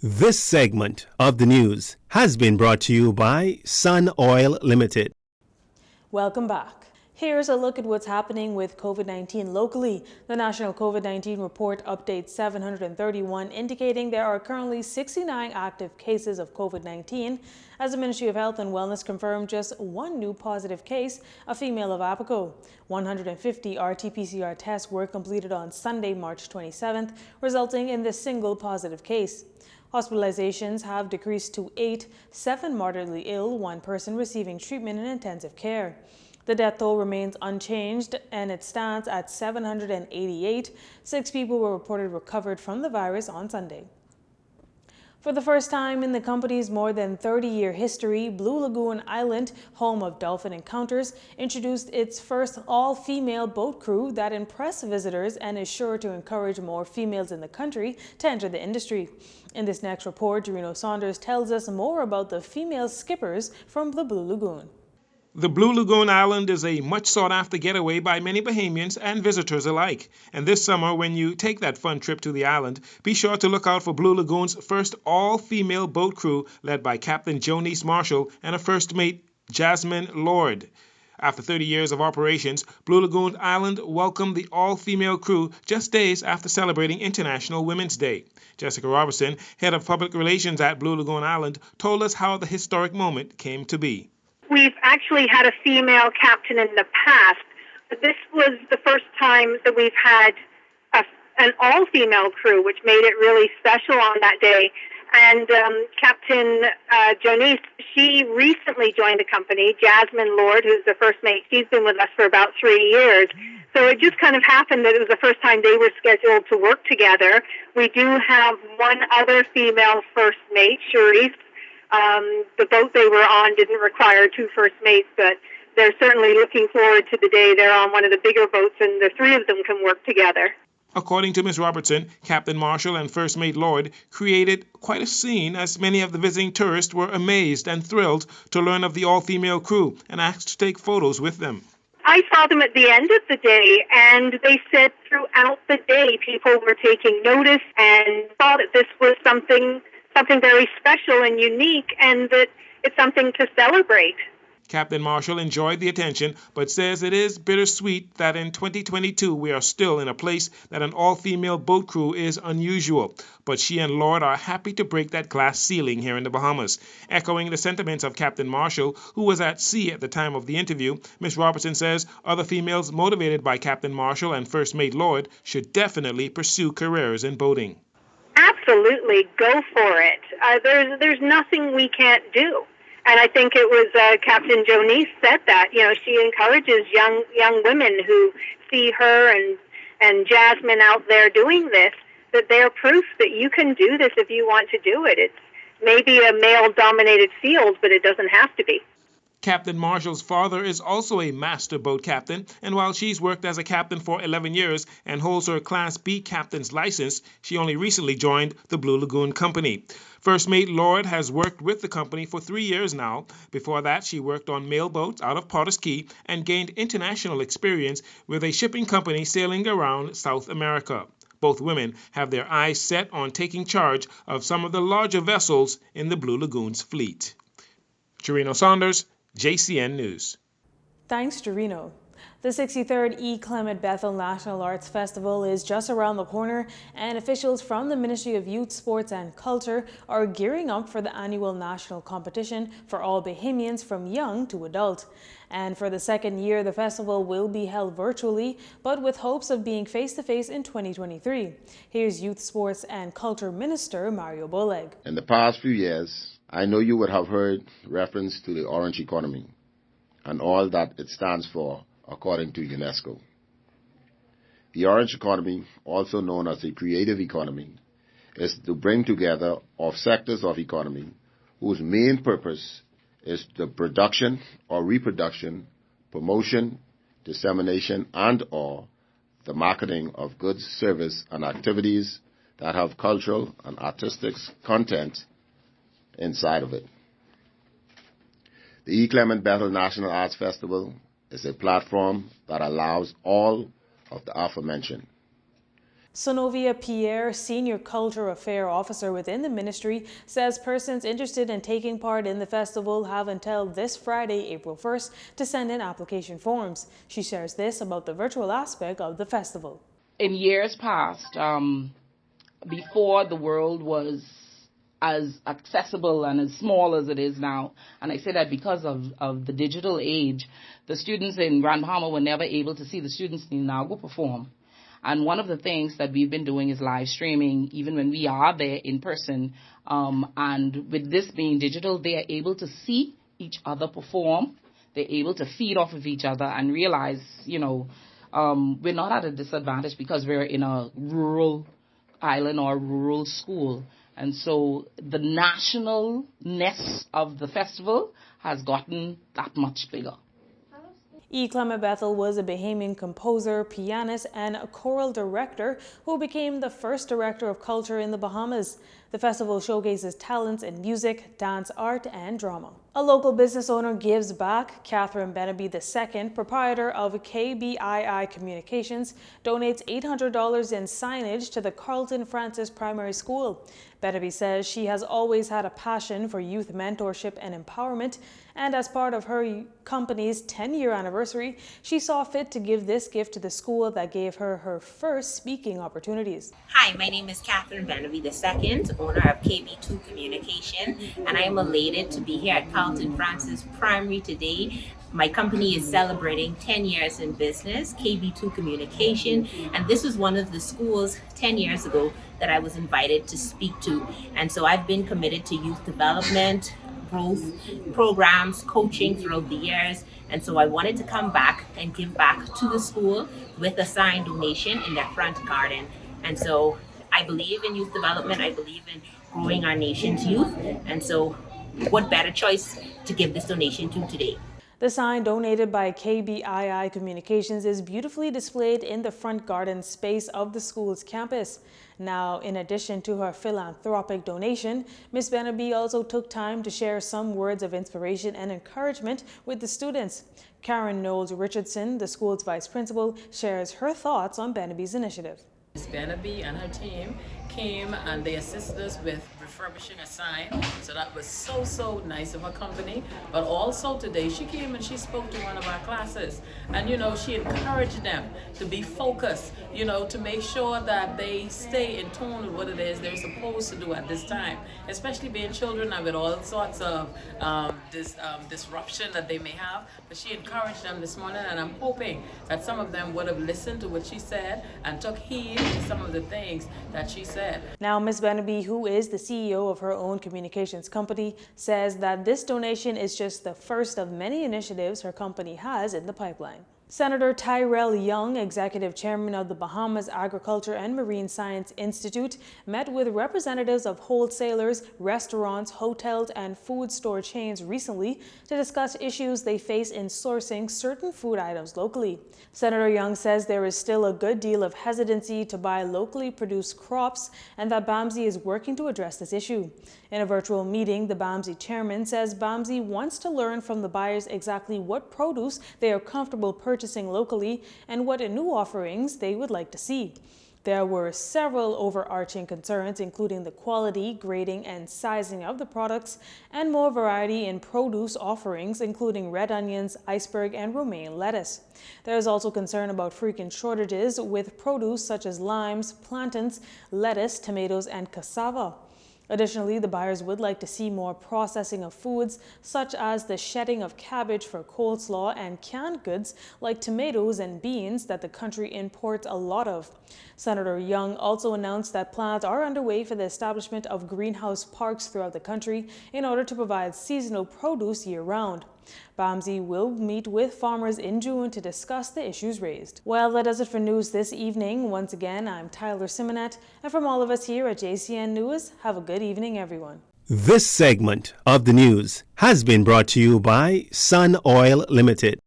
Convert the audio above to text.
This segment of the news has been brought to you by Sun Oil Limited. Welcome back. Here's a look at what's happening with COVID-19 locally. The National COVID-19 report updates 731, indicating there are currently 69 active cases of COVID-19. As the Ministry of Health and Wellness confirmed just one new positive case, a female of Apico. 150 RT-PCR tests were completed on Sunday, March 27th, resulting in this single positive case. Hospitalizations have decreased to 8, 7 moderately ill, 1 person receiving treatment in intensive care. The death toll remains unchanged and it stands at 788. 6 people were reported recovered from the virus on Sunday. For the first time in the company's more than 30-year history, Blue Lagoon Island, home of Dolphin Encounters, introduced its first all-female boat crew that impressed visitors and is sure to encourage more females in the country to enter the industry. In this next report, Jcn Saunders tells us more about the female skippers from the Blue Lagoon. The Blue Lagoon Island is a much sought-after getaway by many Bahamians and visitors alike. And this summer, when you take that fun trip to the island, be sure to look out for Blue Lagoon's first all-female boat crew led by Captain Jonice Marshall and a first mate, Jasmine Lord. After 30 years of operations, Blue Lagoon Island welcomed the all-female crew just days after celebrating International Women's Day. Jessica Robertson, head of public relations at Blue Lagoon Island, told us how the historic moment came to be. We've actually had a female captain in the past, but this was the first time that we've had an all-female crew, which made it really special on that day. And Captain Jonice, she recently joined the company. Jasmine Lord, who's the first mate, she's been with us for about 3 years. So it just kind of happened that it was the first time they were scheduled to work together. We do have one other female first mate, Cherise. The boat they were on didn't require 2 first mates, but they're certainly looking forward to the day they're on one of the bigger boats and the 3 of them can work together. According to Ms. Robertson, Captain Marshall and First Mate Lord created quite a scene as many of the visiting tourists were amazed and thrilled to learn of the all-female crew and asked to take photos with them. I saw them at the end of the day, and they said throughout the day people were taking notice and thought that this was something very special and unique, and that it's something to celebrate. Captain Marshall enjoyed the attention, but says it is bittersweet that in 2022 we are still in a place that an all-female boat crew is unusual. But she and Lord are happy to break that glass ceiling here in the Bahamas. Echoing the sentiments of Captain Marshall, who was at sea at the time of the interview, Ms. Robertson says other females motivated by Captain Marshall and First Mate Lord should definitely pursue careers in boating. Absolutely, go for it. There's nothing we can't do. And I think it was Captain Jonice said that. You know, she encourages young women who see her and Jasmine out there doing this, that they're proof that you can do this if you want to do it. It's maybe a male-dominated field, but it doesn't have to be. Captain Marshall's father is also a master boat captain, and while she's worked as a captain for 11 years and holds her Class B captain's license, she only recently joined the Blue Lagoon Company. First Mate Lord has worked with the company for 3 years now. Before that, she worked on mail boats out of Potters Key and gained international experience with a shipping company sailing around South America. Both women have their eyes set on taking charge of some of the larger vessels in the Blue Lagoon's fleet. Jcn Saunders, Jcn News. Thanks, Jcn. The 63rd E. Clement Bethel National Arts Festival is just around the corner, and officials from the Ministry of Youth, Sports and Culture are gearing up for the annual national competition for all Bahamians from young to adult. And for the second year, the festival will be held virtually, but with hopes of being face-to-face in 2023. Here's Youth, Sports and Culture Minister Mario Boleg. In the past few years, I know you would have heard reference to the orange economy and all that it stands for according to UNESCO. The orange economy, also known as the creative economy, is to bring together of sectors of economy whose main purpose is the production or reproduction, promotion, dissemination, and/or the marketing of goods, service, and activities that have cultural and artistic content inside of it. The E. Clement Bethel National Arts Festival is a platform that allows all of the aforementioned. Sonovia Pierre, Senior Culture Affair Officer within the ministry, says persons interested in taking part in the festival have until this Friday, April 1st, to send in application forms. She shares this about the virtual aspect of the festival. In years past, before the world was as accessible and as small as it is now, and I say that because of the digital age, the students in Grand Bahama were never able to see the students in Nago perform. And one of the things that we've been doing is live streaming, even when we are there in person. And with this being digital, they are able to see each other perform. They're able to feed off of each other and realize, we're not at a disadvantage because we're in a rural island or a rural school. And so the nationalness of the festival has gotten that much bigger. E. Clement Bethel was a Bahamian composer, pianist, and a choral director who became the first director of culture in the Bahamas. The festival showcases talents in music, dance, art, and drama. A local business owner gives back. Catherine Benaby II, proprietor of KBII Communications, donates $800 in signage to the Carlton Francis Primary School. Benaby says she has always had a passion for youth mentorship and empowerment, and as part of her company's 10-year anniversary, she saw fit to give this gift to the school that gave her her first speaking opportunities. Hi, my name is Catherine Benaby II, owner of KB2 Communication, and I am elated to be here at Carlton Francis Primary today. My company is celebrating 10 years in business, KB2 Communication, and this was one of the schools 10 years ago that I was invited to speak to. And so I've been committed to youth development, growth programs, coaching throughout the years. And so I wanted to come back and give back to the school with a signed donation in their front garden. And so I believe in youth development. I believe in growing our nation's youth. And so what better choice to give this donation to today? The sign donated by KBII Communications is beautifully displayed in the front garden space of the school's campus. Now, in addition to her philanthropic donation, Ms. Benaby also took time to share some words of inspiration and encouragement with the students. Karen Knowles Richardson, the school's vice principal, shares her thoughts on Benaby's initiative. Ms. Benaby and her team came and they assisted us with refurbishing a sign, so that was so nice of her company. But also today she came and she spoke to one of our classes, and she encouraged them to be focused, to make sure that they stay in tune with what it is they're supposed to do at this time, especially being children and with all sorts of disruption that they may have. But she encouraged them this morning, and I'm hoping that some of them would have listened to what she said and took heed to some of the things that she said. Now, Ms. Benaby, who is the CEO of her own communications company, says that this donation is just the first of many initiatives her company has in the pipeline. Senator Tyrell Young, Executive Chairman of the Bahamas Agriculture and Marine Science Institute, met with representatives of wholesalers, restaurants, hotels, and food store chains recently to discuss issues they face in sourcing certain food items locally. Senator Young says there is still a good deal of hesitancy to buy locally produced crops and that BAMSI is working to address this issue. In a virtual meeting, the BAMSI chairman says BAMSI wants to learn from the buyers exactly what produce they are comfortable purchasing locally and what new offerings they would like to see. There were several overarching concerns, including the quality, grading, and sizing of the products, and more variety in produce offerings, including red onions, iceberg, and romaine lettuce. There is also concern about frequent shortages with produce such as limes, plantains, lettuce, tomatoes, and cassava. Additionally, the buyers would like to see more processing of foods, such as the shedding of cabbage for coleslaw and canned goods like tomatoes and beans that the country imports a lot of. Senator Young also announced that plans are underway for the establishment of greenhouse parks throughout the country in order to provide seasonal produce year-round. BAMSI will meet with farmers in June to discuss the issues raised. Well, that does it for news this evening. Once again, I'm Tyler Simonet, and from all of us here at Jcn News, have a good evening, everyone. This segment of the news has been brought to you by Sun Oil Limited.